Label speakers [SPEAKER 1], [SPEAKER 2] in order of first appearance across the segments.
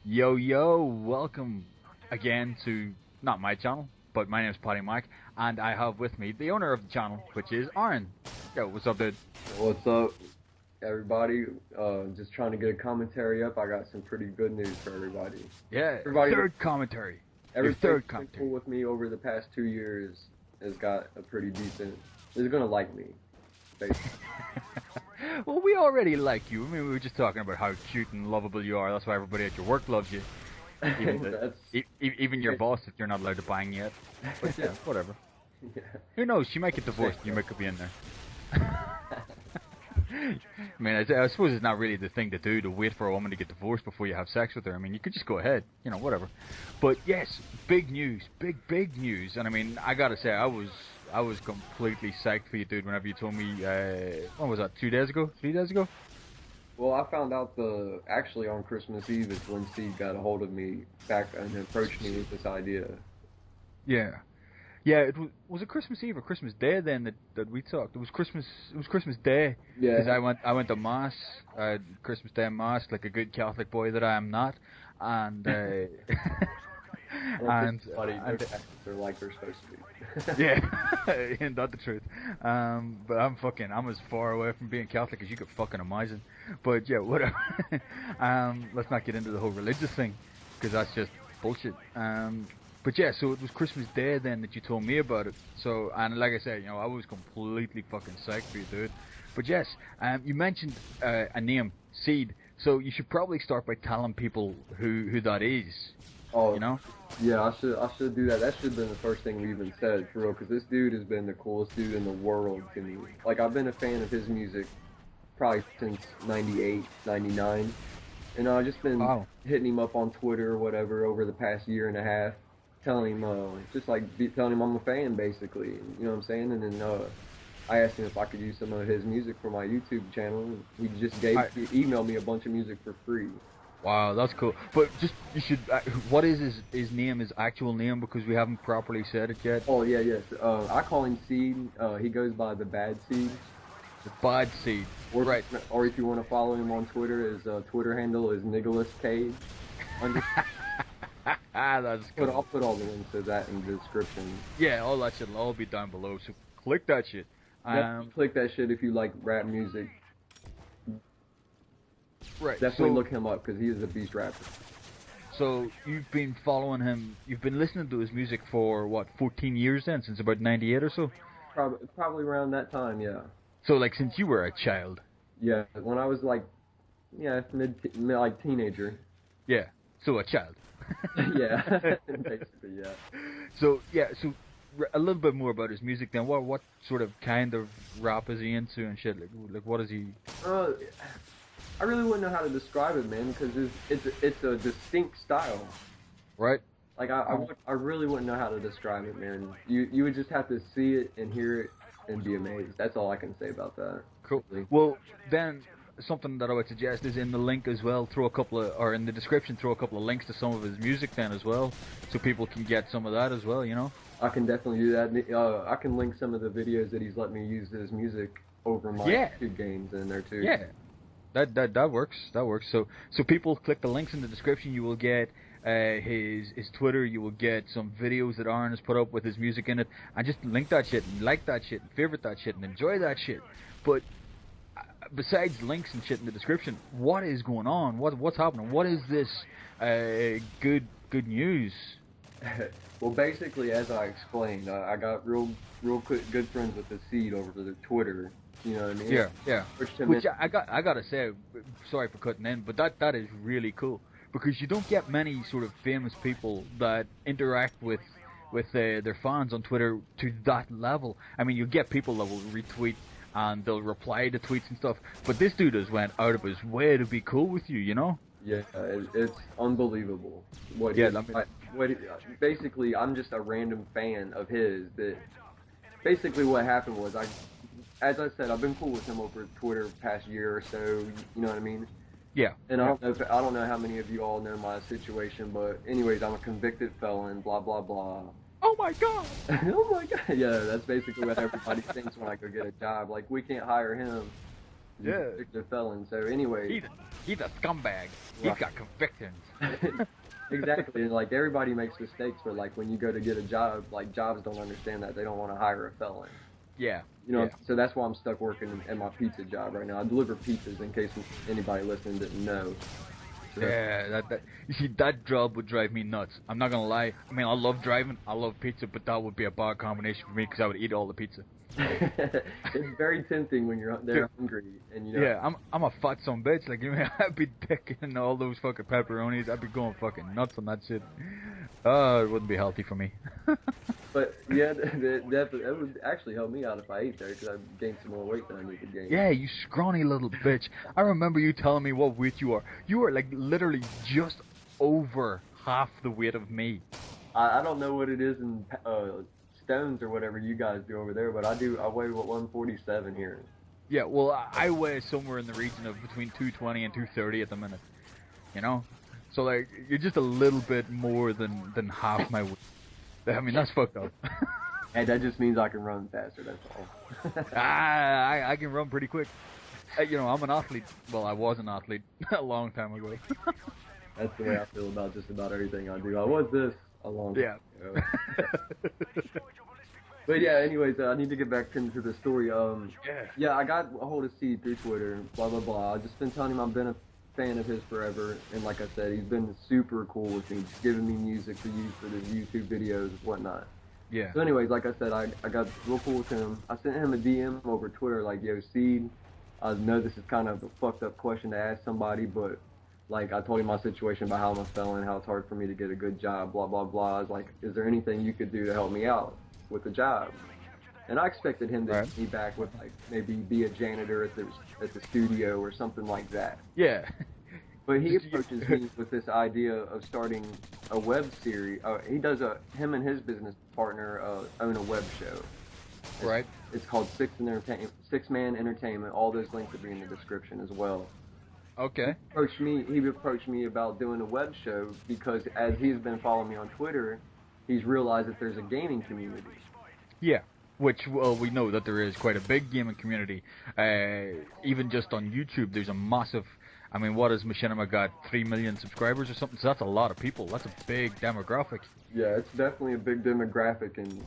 [SPEAKER 1] Yo, yo, welcome again to not my channel, but my name is Paddy Mike, and I have with me the owner of the channel, which is Aaron. Yo, what's up, dude?
[SPEAKER 2] What's up, everybody? Just trying to get a commentary up. I got some pretty good news for everybody.
[SPEAKER 1] Yeah,
[SPEAKER 2] Everybody,
[SPEAKER 1] third commentary. Your
[SPEAKER 2] everybody's
[SPEAKER 1] third
[SPEAKER 2] been
[SPEAKER 1] commentary.
[SPEAKER 2] cool with me over the past 2 years has got a pretty decent. Is gonna like me, basically.
[SPEAKER 1] Well, we already like you. I mean, we were just talking about how cute and lovable you are. That's why everybody at your work loves you. Even your boss, if you're not allowed to bang yet. But yeah, whatever.
[SPEAKER 2] Yeah.
[SPEAKER 1] Who knows? She might get divorced. You might could be in there. I mean, I suppose it's not really the thing to do to wait for a woman to get divorced before you have sex with her. I mean, you could just go ahead, whatever. But yes, big news, big news. And I mean, I gotta say, I was completely psyched for you, dude. Whenever you told me, when was that? 2 days ago, 3 days ago?
[SPEAKER 2] Well, I found out actually on Christmas Eve is when Steve got a hold of me back and approached me with this idea.
[SPEAKER 1] Yeah. Yeah, was it Christmas Eve or Christmas Day then that we talked? It was Christmas Day.
[SPEAKER 2] Yeah.
[SPEAKER 1] Because I went to mass, Christmas Day mass, like a good Catholic boy that I am not, and and
[SPEAKER 2] Buddy, no taxes are like they're supposed to be.
[SPEAKER 1] yeah, ain't that the truth? But I'm as far away from being Catholic as you could fucking imagine. But yeah, whatever. Let's not get into the whole religious thing, because that's just bullshit. But yeah, so it was Christmas Day then that you told me about it. So, and like I said, I was completely fucking psyched for you, dude. But yes, you mentioned a name, Seed. So you should probably start by telling people who that is.
[SPEAKER 2] Oh,
[SPEAKER 1] You know?
[SPEAKER 2] yeah, I should do that. That should have been the first thing we even said, for real, because this dude has been the coolest dude in the world to me. Like, I've been a fan of his music probably since 98, 99. And I've just been
[SPEAKER 1] Wow.
[SPEAKER 2] hitting him up on Twitter or whatever over the past year and a half, telling him, telling him I'm a fan, basically. You know what I'm saying? And then I asked him if I could use some of his music for my YouTube channel, and he just he emailed me a bunch of music for free.
[SPEAKER 1] Wow, that's cool. But just you should. What is his name? His actual name? Because we haven't properly said it yet.
[SPEAKER 2] Oh, yeah, yes. I call him Seed. He goes by the Bad Seed.
[SPEAKER 1] The Bad Seed.
[SPEAKER 2] Or,
[SPEAKER 1] Right.
[SPEAKER 2] or if you want to follow him on Twitter, his Twitter handle is Nicholas Cage.
[SPEAKER 1] That's cool.
[SPEAKER 2] I'll put all the links to that in the description.
[SPEAKER 1] Yeah, all that shit will all be down below. So click that shit.
[SPEAKER 2] Click that shit if you like rap music.
[SPEAKER 1] Right.
[SPEAKER 2] Definitely
[SPEAKER 1] so,
[SPEAKER 2] look him up because he is a beast rapper.
[SPEAKER 1] So you've been following him. You've been listening to his music for what, 14 years then, since about 98 or so.
[SPEAKER 2] Probably around that time, yeah.
[SPEAKER 1] So like since you were a child.
[SPEAKER 2] Yeah, when I was like, like teenager.
[SPEAKER 1] Yeah. So a child.
[SPEAKER 2] Yeah, basically, yeah.
[SPEAKER 1] So yeah. So a little bit more about his music then. What sort of kind of rap is he into and shit? Like what is he?
[SPEAKER 2] I really wouldn't know how to describe it, man, because it's a distinct style.
[SPEAKER 1] Right.
[SPEAKER 2] Like I really wouldn't know how to describe it, man. You would just have to see it and hear it and be amazed. That's all I can say about that.
[SPEAKER 1] Cool.
[SPEAKER 2] Really.
[SPEAKER 1] Well, then something that I would suggest is in the link as well. Or in the description, throw a couple of links to some of his music then as well, so people can get some of that as well.
[SPEAKER 2] I can definitely do that. I can link some of the videos that he's let me use his music over my YouTube games in there too.
[SPEAKER 1] Yeah. That works. That works. So people click the links in the description. You will get his Twitter. You will get some videos that Aaron has put up with his music in it, and just link that shit and like that shit and favorite that shit and enjoy that shit. But besides links and shit in the description, what is going on? What's happening? What is this good news?
[SPEAKER 2] Well, basically, as I explained, I got real good friends with the Seed over the Twitter. You know what I mean?
[SPEAKER 1] Yeah. Which I gotta say, sorry for cutting in, but that is really cool, because you don't get many sort of famous people that interact with their fans on Twitter to that level. I mean, you get people that will retweet and they'll reply to tweets and stuff, but this dude has went out of his way to be cool with you,
[SPEAKER 2] Yeah, it's unbelievable. Basically, I'm just a random fan of his. That basically what happened was as I said, I've been cool with him over Twitter the past year or so. You know what I mean?
[SPEAKER 1] Yeah.
[SPEAKER 2] And I don't know how many of you all know my situation, but anyways, I'm a convicted felon. Blah blah blah.
[SPEAKER 1] Oh my god.
[SPEAKER 2] Oh my god. Yeah, that's basically what everybody thinks when I go get a job. Like, we can't hire him.
[SPEAKER 1] Yeah.
[SPEAKER 2] Convicted felon. So anyway,
[SPEAKER 1] He's a scumbag. He's got convictions.
[SPEAKER 2] exactly. And like everybody makes mistakes, but like when you go to get a job, like jobs don't understand that. They don't want to hire a felon.
[SPEAKER 1] Yeah.
[SPEAKER 2] You know,
[SPEAKER 1] yeah.
[SPEAKER 2] so that's why I'm stuck working at my pizza job right now. I deliver pizzas, in case anybody listening didn't know. So
[SPEAKER 1] Yeah, you see, that job would drive me nuts. I'm not gonna lie. I mean, I love driving, I love pizza, but that would be a bad combination for me because I would eat all the pizza.
[SPEAKER 2] it's very tempting when you're there hungry, and you know.
[SPEAKER 1] Yeah, I'm a fat son bitch. Like, you know, I'd be picking all those fucking pepperonis. I'd be going fucking nuts on that shit. It wouldn't be healthy for me.
[SPEAKER 2] But yeah, that would actually help me out if I ate there, because I gained some more weight than I need to gain.
[SPEAKER 1] Yeah, you scrawny little bitch. I remember you telling me what weight you are. You are like literally just over half the weight of me.
[SPEAKER 2] I don't know what it is in stones or whatever you guys do over there, but I weigh 147 here.
[SPEAKER 1] Yeah, well, I weigh somewhere in the region of between 220 and 230 at the minute. You know? So, like, you're just a little bit more than half my weight. I mean, that's fucked up.
[SPEAKER 2] Hey, that just means I can run faster, that's all.
[SPEAKER 1] I can run pretty quick. You know, I'm an athlete. Well, I was an athlete a long time ago.
[SPEAKER 2] That's the way I feel about just about everything I do. I was this a long time ago. But yeah, anyways, I need to get back into the story. Yeah, I got a hold of Seed through Twitter, blah, blah, blah. I've just been telling him I've been a fan of his forever, and like I said, he's been super cool with me, just giving me music to use for the YouTube videos and whatnot.
[SPEAKER 1] Yeah.
[SPEAKER 2] So anyways, like I said, I got real cool with him. I sent him a DM over Twitter, like, yo, Seed, I know this is kind of a fucked up question to ask somebody, but like, I told him my situation about how I'm a felon, how it's hard for me to get a good job, blah, blah, blah. I was like, is there anything you could do to help me out with the job? And I expected him to hit me back with, like, maybe be a janitor at the studio or something like that.
[SPEAKER 1] Yeah.
[SPEAKER 2] But he approaches me with this idea of starting a web series. Him and his business partner own a web show.
[SPEAKER 1] Right.
[SPEAKER 2] It's called Six Man Entertainment. All those links will be in the description as well.
[SPEAKER 1] Okay.
[SPEAKER 2] He approached me about doing a web show because as he's been following me on Twitter, he's realized that there's a gaming community.
[SPEAKER 1] Yeah. Which, well, we know that there is quite a big gaming community. Even just on YouTube, there's a massive... I mean, what has Machinima got? 3 million subscribers or something? So that's a lot of people. That's a big demographic.
[SPEAKER 2] Yeah, it's definitely a big demographic, and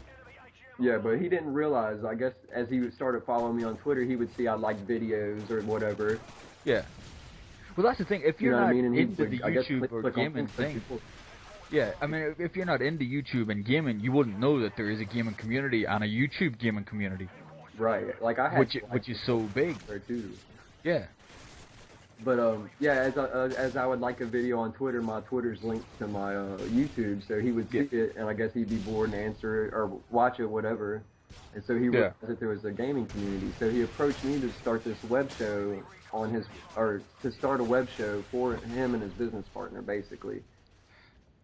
[SPEAKER 2] yeah, but he didn't realize, I guess, as he started following me on Twitter, he would see I like videos or whatever.
[SPEAKER 1] Yeah. Well, that's the thing. If you're not into the YouTube or
[SPEAKER 2] click
[SPEAKER 1] gaming thing... Yeah, I mean, if you're not into YouTube and gaming, you wouldn't know that there is a gaming community and a YouTube gaming community.
[SPEAKER 2] Right. Like, I had...
[SPEAKER 1] Which is so big.
[SPEAKER 2] There, too.
[SPEAKER 1] Yeah.
[SPEAKER 2] But yeah, as I would like a video on Twitter, my Twitter's linked to my YouTube, so he would see it, and I guess he'd be bored and answer it or watch it, whatever. And so he realized that there was a gaming community. So he approached me to start this web show to start a web show for him and his business partner, basically.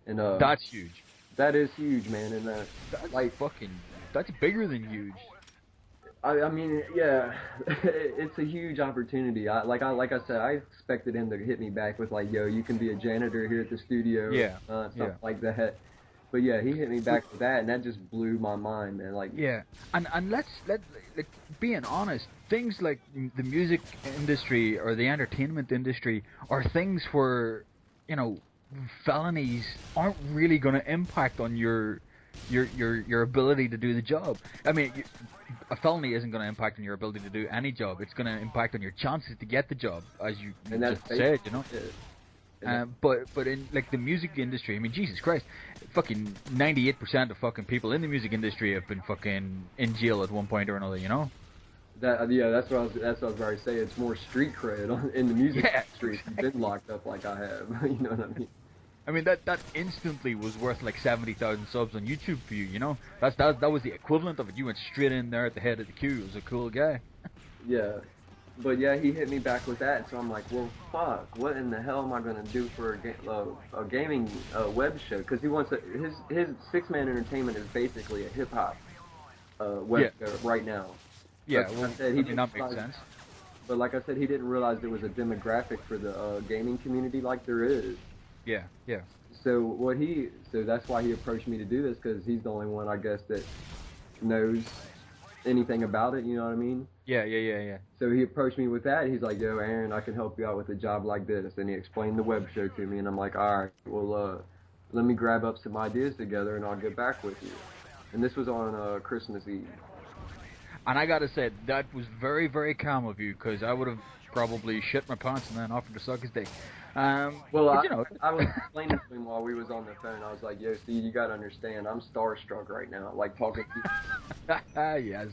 [SPEAKER 2] And
[SPEAKER 1] that's huge.
[SPEAKER 2] That is huge, man, and
[SPEAKER 1] that's like that's bigger than huge.
[SPEAKER 2] I mean, yeah, it's a huge opportunity. Like I said, I expected him to hit me back with like, "Yo, you can be a janitor here at the studio," something like that. But yeah, he hit me back with that, and that just blew my mind, man. Like,
[SPEAKER 1] yeah, and let's being honest, things like the music industry or the entertainment industry are things where, you know, felonies aren't really going to impact on your ability to do the job. I mean, a felony isn't going to impact on your ability to do any job. It's going to impact on your chances to get the job, as you just said, you know. But in like the music industry, I mean, Jesus Christ, fucking 98% of fucking people in the music industry have been fucking in jail at one point or another, you know.
[SPEAKER 2] That's what I was about to say. It's more street cred in the music industry. If you've been locked up like I have, you know what I mean.
[SPEAKER 1] I mean, that instantly was worth like 70,000 subs on YouTube for you, you know? That was the equivalent of it. You went straight in there at the head of the queue. It was a cool guy.
[SPEAKER 2] Yeah. But yeah, he hit me back with that, so I'm like, well, fuck, what in the hell am I going to do for a gaming web show? Because he wants his Six-Man Entertainment is basically a hip-hop web show right now.
[SPEAKER 1] Yeah,
[SPEAKER 2] like
[SPEAKER 1] well,
[SPEAKER 2] I said,
[SPEAKER 1] that makes sense.
[SPEAKER 2] But like I said, he didn't realize there was a demographic for the gaming community like there is.
[SPEAKER 1] Yeah, yeah.
[SPEAKER 2] So that's why he approached me to do this, because he's the only one, I guess, that knows anything about it. You know what I mean?
[SPEAKER 1] Yeah.
[SPEAKER 2] So he approached me with that. He's like, "Yo, Aaron, I can help you out with a job like this." And he explained the web show to me, and I'm like, "All right, well, let me grab up some ideas together, and I'll get back with you." And this was on Christmas Eve.
[SPEAKER 1] And I gotta say, that was very, very calm of you, because I would have probably shit my pants and then offered to suck his dick.
[SPEAKER 2] Well,
[SPEAKER 1] But you know.
[SPEAKER 2] I was explaining to him while we was on the phone. I was like, "Yo, Steve, you gotta understand, I'm starstruck right now. Like talking to you.
[SPEAKER 1] Yes.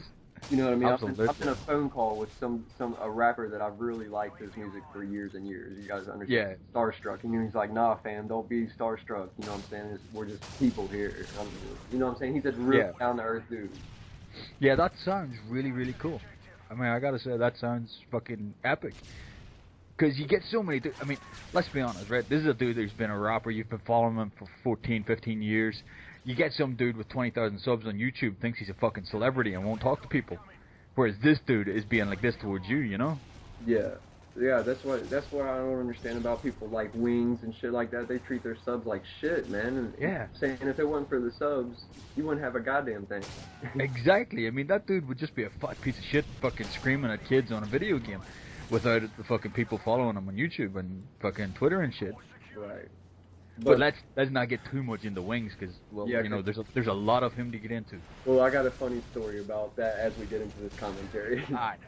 [SPEAKER 2] You know what I mean?
[SPEAKER 1] Absolutely.
[SPEAKER 2] I'm in a phone call with a rapper that I've really liked his music for years and years. You guys understand?
[SPEAKER 1] Yeah.
[SPEAKER 2] Starstruck. And he's like, "Nah, fam, don't be starstruck." You know what I'm saying? We're just people here. You know what I'm saying? He's a real down to earth dude.
[SPEAKER 1] Yeah, that sounds really, really cool. I mean, I gotta say, that sounds fucking epic. Because you get so many... I mean, let's be honest, right? This is a dude who's been a rapper. You've been following him for 14, 15 years. You get some dude with 20,000 subs on YouTube, thinks he's a fucking celebrity and won't talk to people. Whereas this dude is being like this towards you, you know?
[SPEAKER 2] Yeah. That's what I don't understand about people like Wings and shit like that. They treat their subs like shit, man. And saying if it wasn't for the subs, you wouldn't have a goddamn thing.
[SPEAKER 1] Exactly. I mean, that dude would just be a fat piece of shit fucking screaming at kids on a video game without the fucking people following him on YouTube and fucking Twitter and shit.
[SPEAKER 2] Right.
[SPEAKER 1] But let's not get too much into Wings, because you know, there's a lot of him to get into.
[SPEAKER 2] Well, I got a funny story about that as we get into this commentary.
[SPEAKER 1] All right.